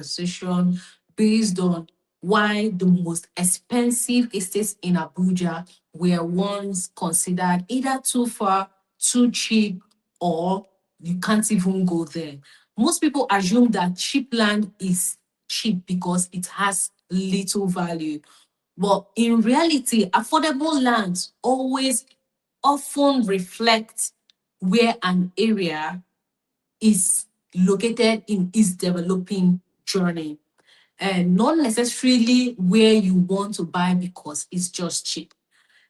conversation based on why the most expensive estates in Abuja were once considered either too far, too cheap, or you can't even go there. Most people assume that cheap land is cheap because it has little value. But in reality, affordable lands always often reflect where an area is located in its developing journey, and not necessarily where you want to buy because it's just cheap.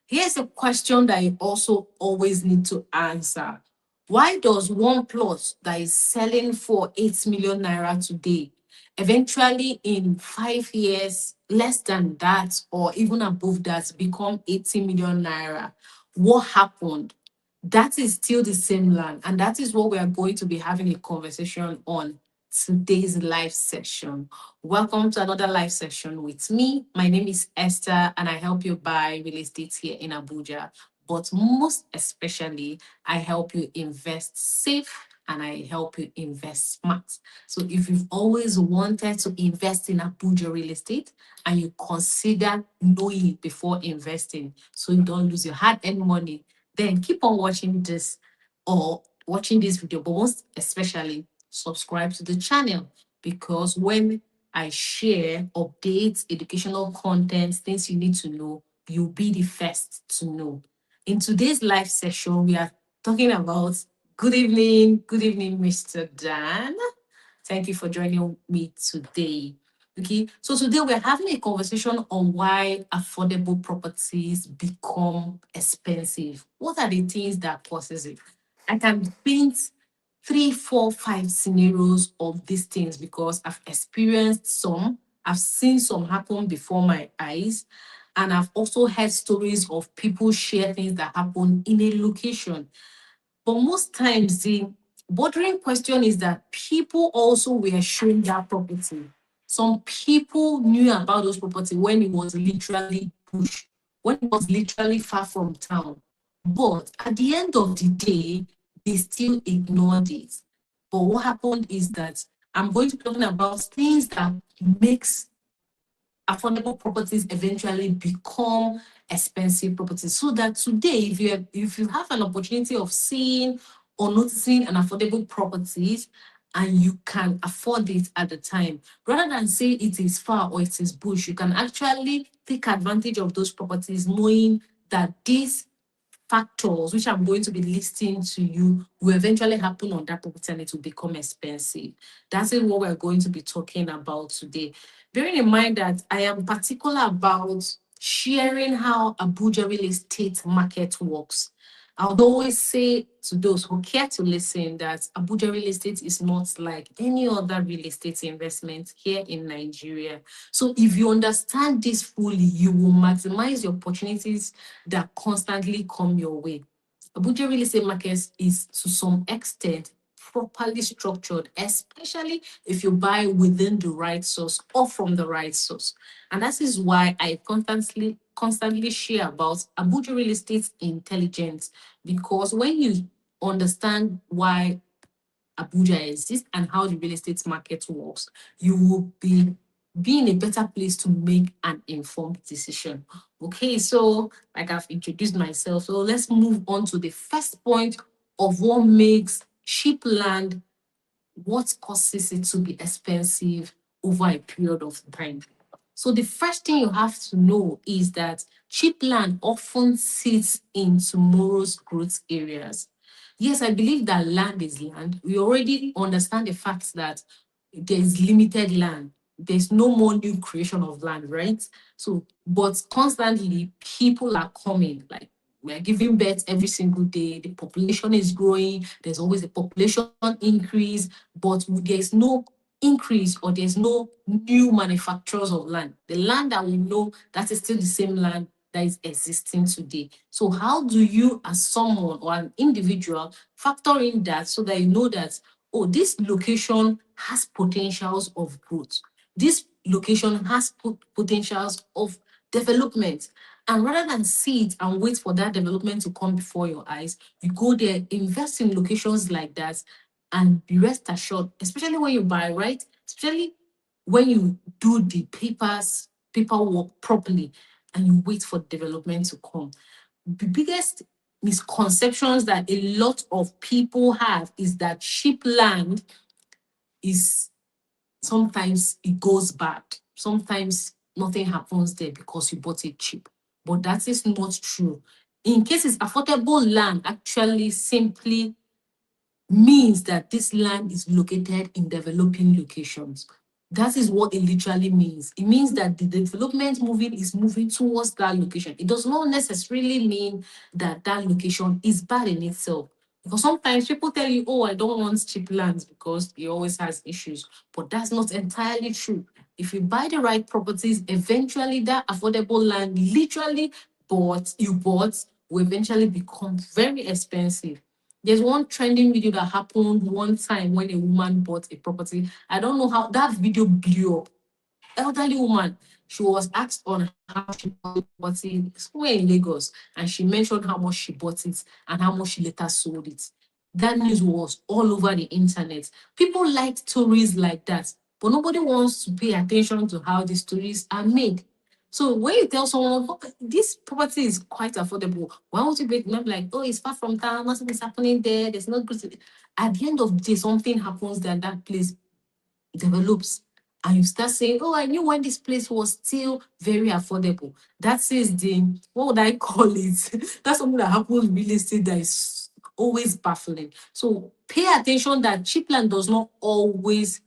Here's a question that you also always need to answer. Why does one plot that is selling for 8 million naira today eventually in 5 years, less than that or even above that, become 80 million naira? What happened? That is still the same land. And that is what we are going to be having a conversation on today's live session. Welcome to another live session with me. My name is Esther, and I help you buy real estate here in Abuja. But most especially, I help you invest safe and I help you invest smart. So if you've always wanted to invest in Abuja real estate and you consider knowing it before investing so you don't lose your hard-earned money, then keep on watching this or watching this video, but most especially subscribe to the channel, because when I share updates, educational content, things you need to know, you'll be the first to know. In today's live session, we are talking about good evening, Mr. Dan. Thank you for joining me today. Okay, so today we're having a conversation on why affordable properties become expensive. What are the things that causes it? I can paint 3, 4, 5 scenarios of these things because I've experienced some, I've seen some happen before my eyes, and I've also heard stories of people share things that happen in a location. But most times, the bothering question is that people also were shown that property. Some people knew about those property when it was literally bush, when it was literally far from town. But at the end of the day, they still ignored it. But what happened is that I'm going to be talking about things that makes affordable properties eventually become expensive properties, so that today if you have an opportunity of seeing or noticing an affordable properties and you can afford it at the time, rather than say it is far or it is bush, you can actually take advantage of those properties knowing that these factors which I'm going to be listing to you will eventually happen on that property and it will become expensive. That's what we're going to be talking about today. Bearing in mind that I am particular about sharing how Abuja real estate market works. I would always say to those who care to listen that Abuja real estate is not like any other real estate investment here in Nigeria. So if you understand this fully, you will maximize your opportunities that constantly come your way. Abuja real estate market is to some extent properly structured, especially if you buy within the right source or from the right source. And that is why I constantly share about Abuja Real Estate Intelligence, because when you understand why Abuja exists and how the real estate market works, you will be in a better place to make an informed decision. Okay, so like I've introduced myself, so let's move on to the first point of what makes cheap land, what causes it to be expensive over a period of time. So the first thing you have to know is that cheap land often sits in tomorrow's growth areas. Yes, I believe that land is land. We already understand the fact that there's limited land. There's no more new creation of land, right? So, but constantly people are coming, like we're giving birth every single day. The population is growing. There's always a population increase, but there's no increase or there's no new manufacturers of land. The land that we know, that is still the same land that is existing today. So how do you, as someone or an individual, factor in that so that you know that, oh, this location has potentials of growth. This location has potentials of development. And rather than see it and wait for that development to come before your eyes, you go there, invest in locations like that, and be rest assured, especially when you buy, right? Especially when you do the paperwork properly and you wait for development to come. The biggest misconceptions that a lot of people have is that cheap land is sometimes it goes bad. Sometimes nothing happens there because you bought it cheap. But that is not true. In cases, affordable land actually simply means that this land is located in developing locations. That is what it literally means. It means that the development moving is moving towards that location. It does not necessarily mean that that location is bad in itself. Because sometimes people tell you, oh, I don't want cheap lands because it always has issues. But that's not entirely true. If you buy the right properties, eventually that affordable land you bought will eventually become very expensive. There's one trending video that happened one time when a woman bought a property. I don't know how that video blew up. Elderly woman, she was asked on how she bought the property somewhere in Lagos, and she mentioned how much she bought it and how much she later sold it. That news was all over the internet. People like stories like that, but nobody wants to pay attention to how the stories are made. So when you tell someone, "Oh, this property is quite affordable, why would you be like, oh, it's far from town, nothing is happening there, there's no good." At the end of the day, something happens there, that place develops, and you start saying, oh, I knew when this place was still very affordable. That is the, what would I call it? That's something that happens in real estate that is always baffling. So pay attention that cheap land does not always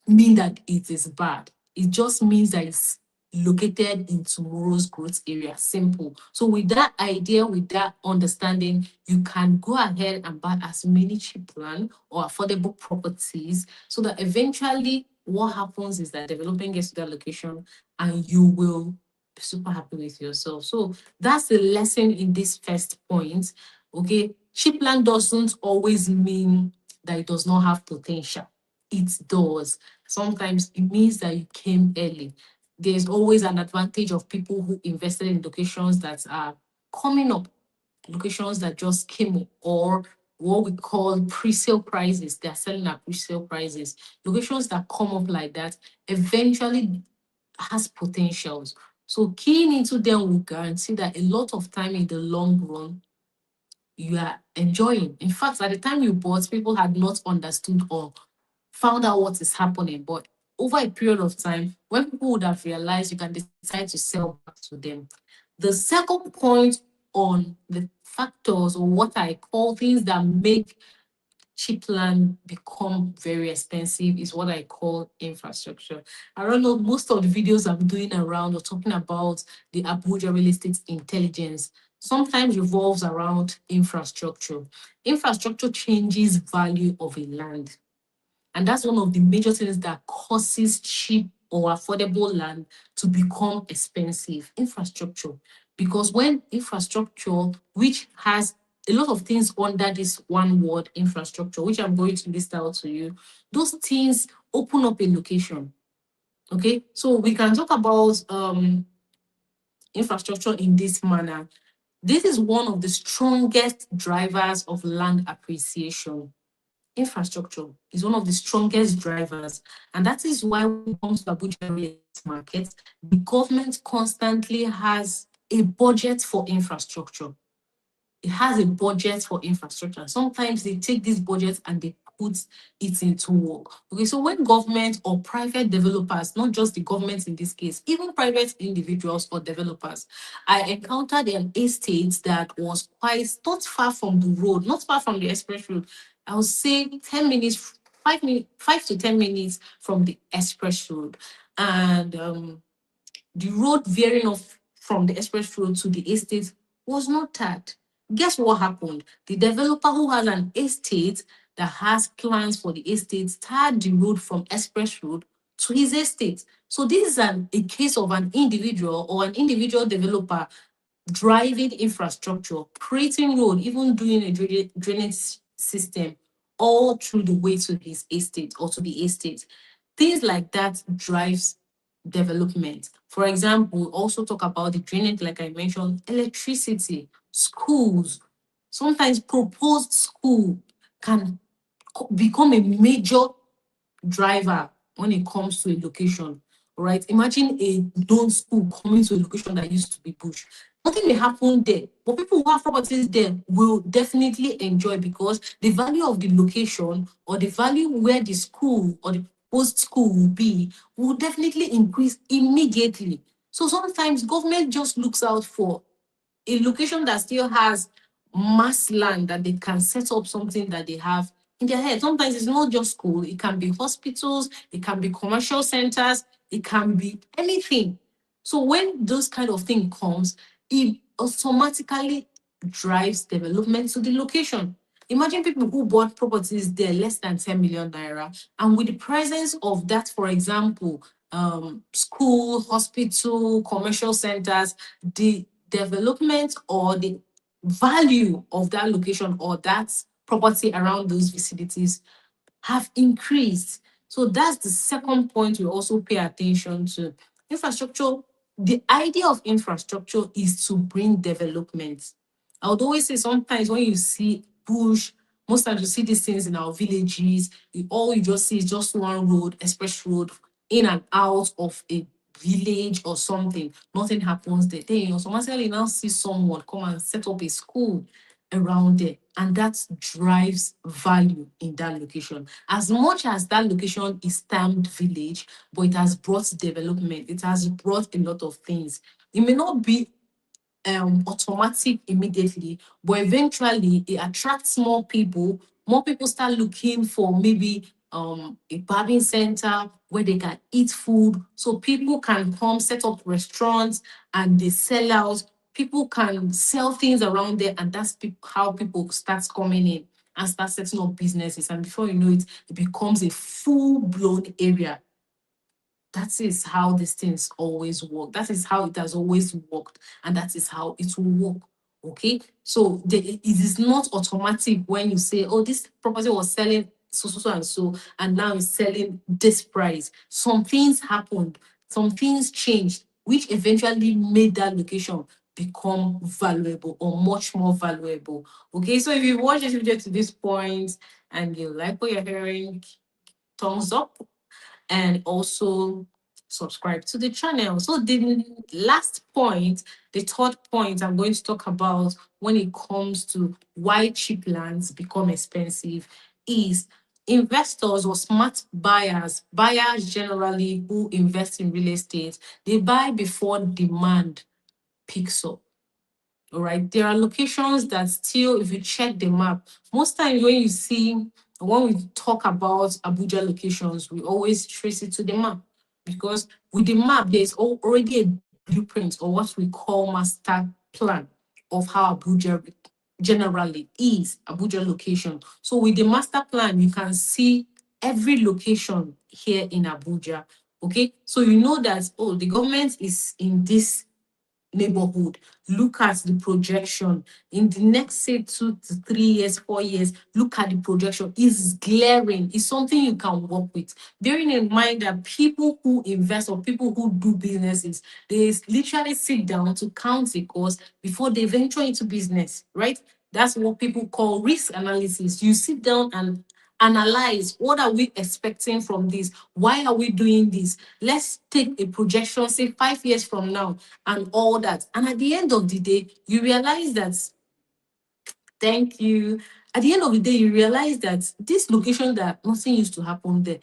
mean that it is bad. It just means that it's located in tomorrow's growth area. Simple. So with that idea, with that understanding, you can go ahead and buy as many cheap land or affordable properties so that eventually what happens is that developing gets to that location and you will be super happy with yourself. So that's the lesson in this first point. Okay. Cheap land doesn't always mean that it does not have potential. It does. Sometimes it means that you came early. There's always an advantage of people who invested in locations that are coming up, locations that just came up, or what we call pre-sale prices. They're selling at pre-sale prices. Locations that come up like that eventually has potentials. So keying into them will guarantee that a lot of time in the long run, you are enjoying. In fact, at the time you bought, people had not understood or found out what is happening. But over a period of time, when people would have realized, you can decide to sell back to them. The second point on the factors, or what I call things that make cheap land become very expensive, is what I call infrastructure. I don't know, most of the videos I'm doing around or talking about the Abuja Real Estate Intelligence sometimes revolves around infrastructure. Infrastructure changes value of a land. And that's one of the major things that causes cheap or affordable land to become expensive. Infrastructure. Because when infrastructure, which has a lot of things under this one word, infrastructure, which I'm going to list out to you, those things open up a location. Okay, so we can talk about infrastructure in this manner. This is one of the strongest drivers of land appreciation. Infrastructure is one of the strongest drivers. And that is why when it comes to Abuja real estate market, the government constantly has a budget for infrastructure. It has a budget for infrastructure. Sometimes they take this budget and they put it into work. Okay, so when government or private developers, not just the government in this case, even private individuals or developers, I encountered an estate that was quite not far from the road, not far from the express road. I would say 10 minutes, 5 minutes, 5 to 10 minutes from the express road. And the road veering off from the express road to the estate was not tagged. Guess what happened? The developer who has an estate that has plans for the estate tagged the road from express road to his estate. So this is a case of an individual or an individual developer driving infrastructure, creating road, even doing a drainage system all through the way to his estate or to the estate. Things like that drives development. For example, we also talk about the drainage, like I mentioned, electricity, schools. Sometimes proposed school can become a major driver when it comes to a location. All right. Imagine a known school coming to a location that used to be bush. Nothing may happen there, but people who have properties there will definitely enjoy, because the value of the location, or the value where the school or the proposed school will be, will definitely increase immediately. So sometimes government just looks out for a location that still has mass land that they can set up something that they have in their head. Sometimes it's not just school, it can be hospitals, it can be commercial centers, it can be anything. So when those kind of thing comes, it automatically drives development to the location. Imagine people who bought properties there less than 10 million naira, and with the presence of that, for example, school, hospital, commercial centers, the development or the value of that location or that property around those facilities have increased. So that's the second point we also pay attention to. Infrastructure, the idea of infrastructure is to bring development. I would always say sometimes when you see bush, most times you see these things in our villages, all you just see is just one road, express road, in and out of a village or something. Nothing happens there. Then you automatically now see someone come and set up a school around there, and that drives value in that location. As much as that location is termed village, but it has brought development, it has brought a lot of things. It may not be automatic immediately, but eventually it attracts more people. More people start looking for maybe a barbing center where they can eat food. So people can come set up restaurants and they sell out. People can sell things around there, and that's how people start coming in and start setting up businesses. And before you know it, it becomes a full-blown area. That is how these things always work. That is how it has always worked, and that is how it will work. Okay, so it is not automatic when you say, "Oh, this property was selling so so so and so, and now it's selling this price." Some things happened, some things changed, which eventually made that location become valuable or much more valuable. Okay, so if you watch this video to this point and you like what you're hearing, thumbs up, and also subscribe to the channel. So the last point, the third point I'm going to talk about when it comes to why cheap lands become expensive is investors or smart buyers generally who invest in real estate, they buy before demand picks up. All right. There are locations that still, if you check the map, most times when we talk about Abuja locations, we always trace it to the map, because with the map, there's already a blueprint, or what we call master plan, of how Abuja generally is, Abuja location. So with the master plan, you can see every location here in Abuja. Okay. So you know that, oh, the government is in this neighborhood. Look at the projection in the next, say, 2 to 3 years, 4 years. Look at the projection. It's glaring. It's something you can work with. Bearing in mind that people who invest or people who do businesses, they literally sit down to count the cost before they venture into business, right? That's what people call risk analysis. You sit down and analyze, what are we expecting from this? Why are we doing this? Let's take a projection, say 5 years from now, and all that. And at the end of the day, you realize that, thank you. At the end of the day, you realize that this location, that nothing used to happen there,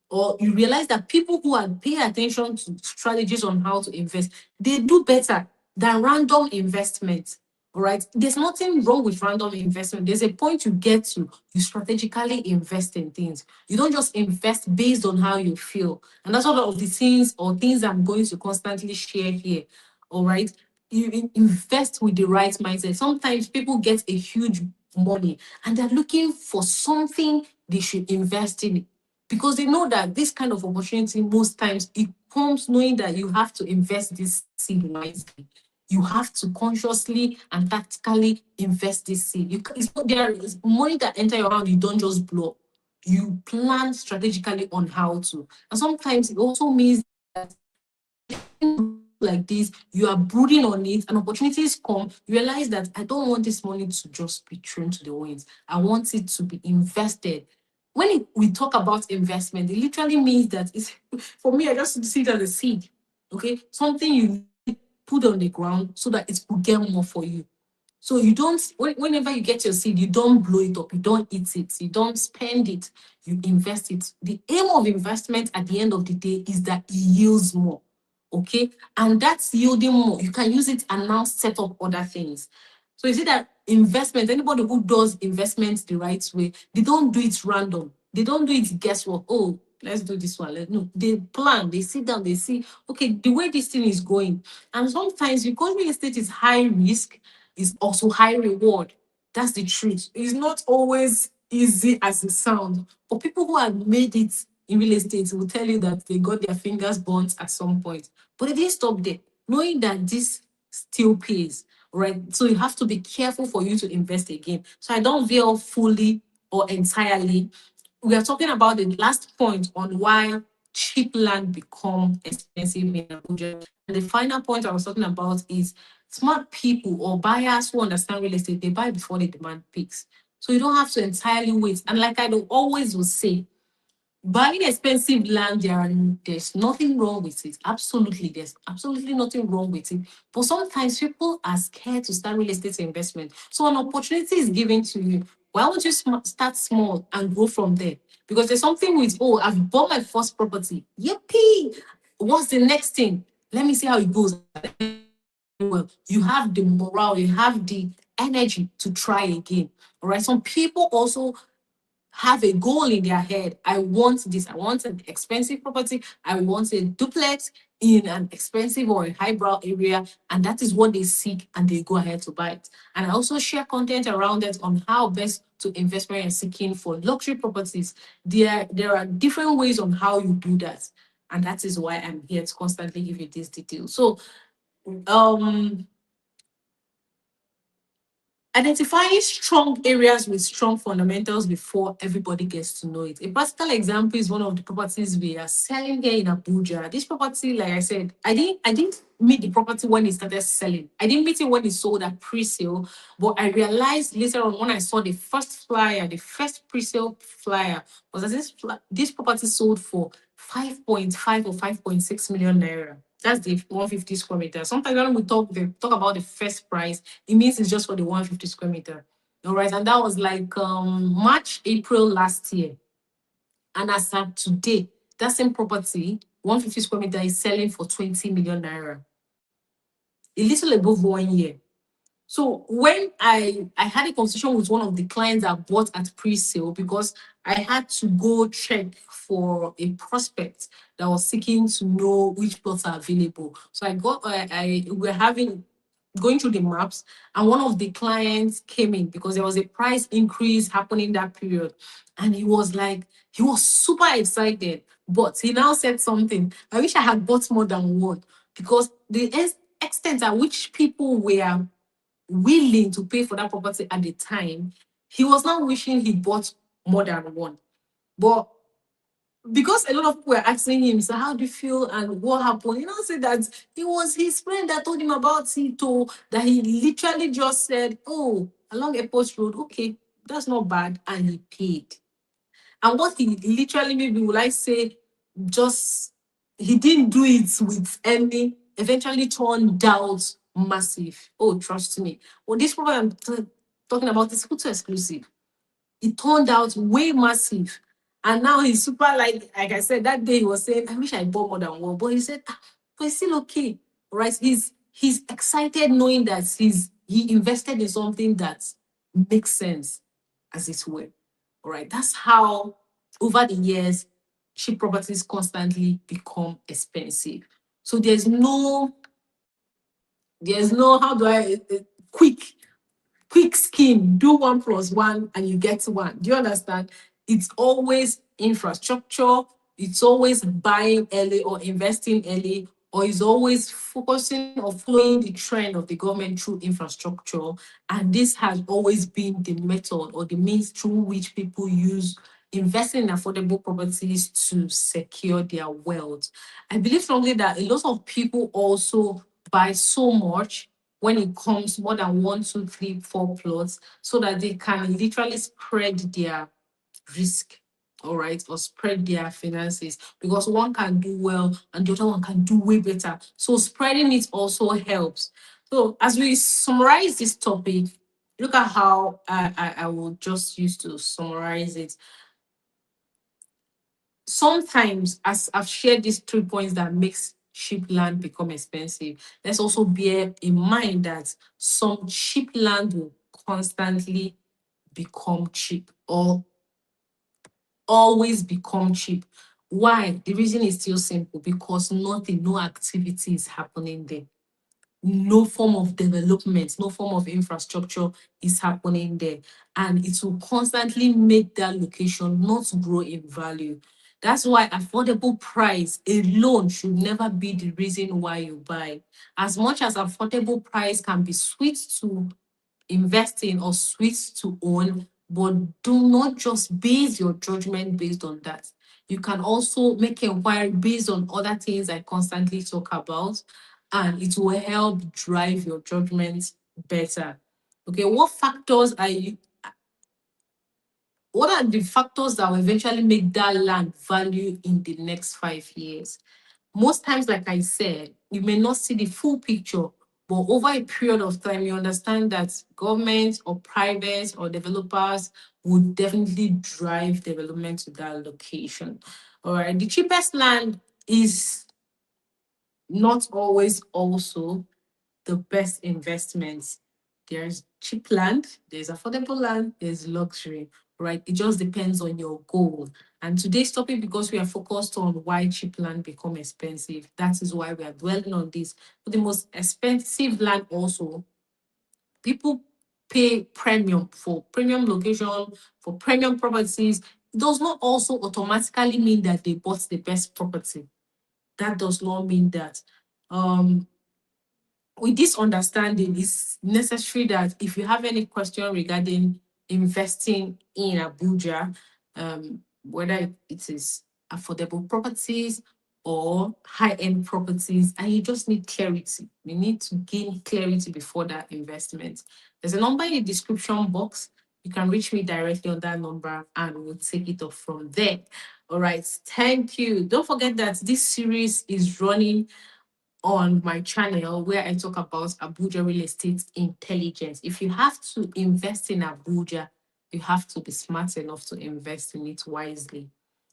or you realize that people who are paying attention to strategies on how to invest, they do better than random investment. All right. There's nothing wrong with random investment. There's a point you get to, you strategically invest in things. You don't just invest based on how you feel. And that's one of the things or things I'm going to constantly share here. All right. You invest with the right mindset. Sometimes people get a huge money and they're looking for something they should invest in, because they know that this kind of opportunity, most times it comes knowing that you have to invest this seed wisely. You have to consciously and tactically invest this seed. It's not, there is money that enter your hand, you don't just blow. You plan strategically on how to. And sometimes it also means that like this, you are brooding on it, and opportunities come, you realize that I don't want this money to just be thrown to the winds. I want it to be invested. when we talk about investment, it literally means that it's for me, I just see it as a seed. Okay, something you literally put on the ground so that it will get more for you. So you don't, whenever you get your seed, you don't blow it up, you don't eat it, you don't spend it, you invest it. The aim of investment at the end of the day is that it yields more. Okay. And that's yielding more. You can use it and now set up other things. So you see that investment, anybody who does investments the right way, they don't do it random. They don't do it guesswork. Oh, let's do this one. No, they plan, they sit down, they see, okay, the way this thing is going. And sometimes because real estate is high risk, is also high reward. That's the truth. It's not always easy as it sounds. But people who have made it in real estate will tell you that they got their fingers burnt at some point. But they didn't stop there, knowing that this still pays, right? So you have to be careful for you to invest again. So I don't veer fully or entirely. We are talking about the last point on why cheap land become expensive in Abuja. And the final point I was talking about is smart people or buyers who understand real estate, they buy before the demand peaks. So you don't have to entirely wait. And like I do always will say, buying expensive land, there's nothing wrong with it. Absolutely, there's absolutely nothing wrong with it. But sometimes people are scared to start real estate investment. So an opportunity is given to you. Why don't you start small and grow from there? Because there's something with, oh, I've bought my first property. Yippee! What's the next thing? Let me see how it goes. Well, you have the morale, you have the energy to try again. All right. Some people also have a goal in their head. I want this. I want an expensive property. I want a duplex in an expensive or a highbrow area. And that is what they seek and they go ahead to buy it. And I also share content around it on how best to invest when you're seeking for luxury properties. There are different ways on how you do that. And that is why I'm here to constantly give you these details. So um identifying strong areas with strong fundamentals before everybody gets to know it. A practical example is one of the properties we are selling here in Abuja. This property, like I said, I didn't meet the property when it started selling. I didn't meet it when it sold at pre-sale, but I realized later on when I saw the first flyer, the first pre-sale flyer, was that this property sold for 5.5 or 5.6 million naira. That's the 150 square meter. Sometimes when we talk about the first price, it means it's just for the 150 square meter. All right. And that was like March, April last year. And as of today, that same property, 150 square meter, is selling for 20 million naira. A little above 1 year. So when I had a conversation with one of the clients that bought at pre-sale because I had to go check for a prospect that was seeking to know which plots are available. So I we're having going through the maps, and one of the clients came in because there was a price increase happening that period. And he was super excited, but he now said something. I wish I had bought more than one because the extent at which people were willing to pay for that property at the time, he was now wishing he bought more than one. But because a lot of people were asking him, so how do you feel and what happened? You know, said that it was his friend that told him about it, too, that he literally just said, oh, along Airport Road, okay, that's not bad. And he paid. And what he literally maybe would like say, just he didn't do it with any, eventually turned out massive. Oh, trust me. Well, this program I'm talking about is Kutu exclusive. It turned out way massive. And now he's super like I said, that day he was saying, I wish I bought more than one. But he said, but it's still okay. Right? He's excited knowing that he invested in something that makes sense as it were. All right. That's how over the years cheap properties constantly become expensive. So there's no how do I quick scheme, do 1+1 and you get one. Do you understand? It's always infrastructure, it's always buying early or investing early, or it's always focusing or following the trend of the government through infrastructure. And this has always been the method or the means through which people use investing in affordable properties to secure their wealth. I believe strongly that a lot of people also buy so much when it comes more than one, two, three, four plots, so that they can literally spread their risk. all right, or spread their finances, because one can do well and the other one can do way better. So spreading it also helps. So as we summarize this topic, look at how I will just use to summarize it. Sometimes, as I've shared these 3 points that makes cheap land become expensive, let's also bear in mind that some cheap land will constantly become cheap, or always become cheap. Why? The reason is still simple, because nothing, no activity is happening there. No form of development, no form of infrastructure is happening there. And it will constantly make that location not grow in value. That's why affordable price alone should never be the reason why you buy. As much as affordable price can be sweet to invest in or switch to own, but do not just base your judgment based on that. You can also make inquiry based on other things I constantly talk about, and it will help drive your judgment better. Okay, what are the factors that will eventually make that land value in the next 5 years? Most times, like I said, you may not see the full picture, but over a period of time, you understand that government or private or developers would definitely drive development to that location. All right. The cheapest land is not always also the best investments. There's cheap land, there's affordable land, there's luxury, right? It just depends on your goal. And today's topic, because we are focused on why cheap land become expensive, that is why we are dwelling on this. But the most expensive land also, people pay premium for premium location, for premium properties. It does not also automatically mean that they bought the best property. That does not mean that. Um, with this understanding, it's necessary that if you have any question regarding investing in Abuja, whether it is affordable properties or high-end properties, and you just need clarity. You need to gain clarity before that investment. There's a number in the description box. You can reach me directly on that number and we'll take it off from there. All right. Thank you. Don't forget that this series is running on my channel, where I talk about Abuja Real Estate Intelligence. If you have to invest in Abuja, you have to be smart enough to invest in it wisely.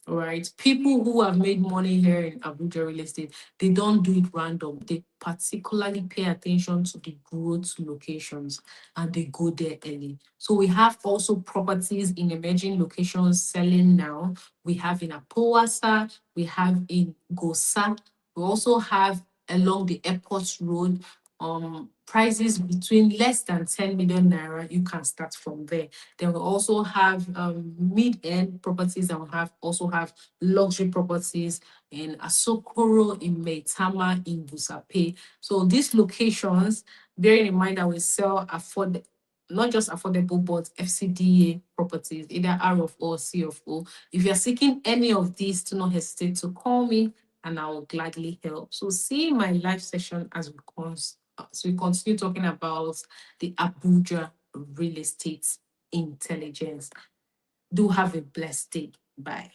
All right. People who have made money here in Abuja Real Estate, they don't do it random. They particularly pay attention to the growth locations and they go there early. So we have also properties in emerging locations selling now. We have in Apowasa, we have in Gosa, we also have along the airport road, prices between less than 10 million naira. You can start from there. Then we also have mid-end properties, and we also have luxury properties in Asokoro, in Maitama, in Busape. So these locations, bearing in mind that we sell not just affordable, but FCDA properties, either R of O or C of O. If you're seeking any of these, do not hesitate to call me and I will gladly help. So see you in my live session as we continue talking about the Abuja Real Estate Intelligence. Do have a blessed day. Bye.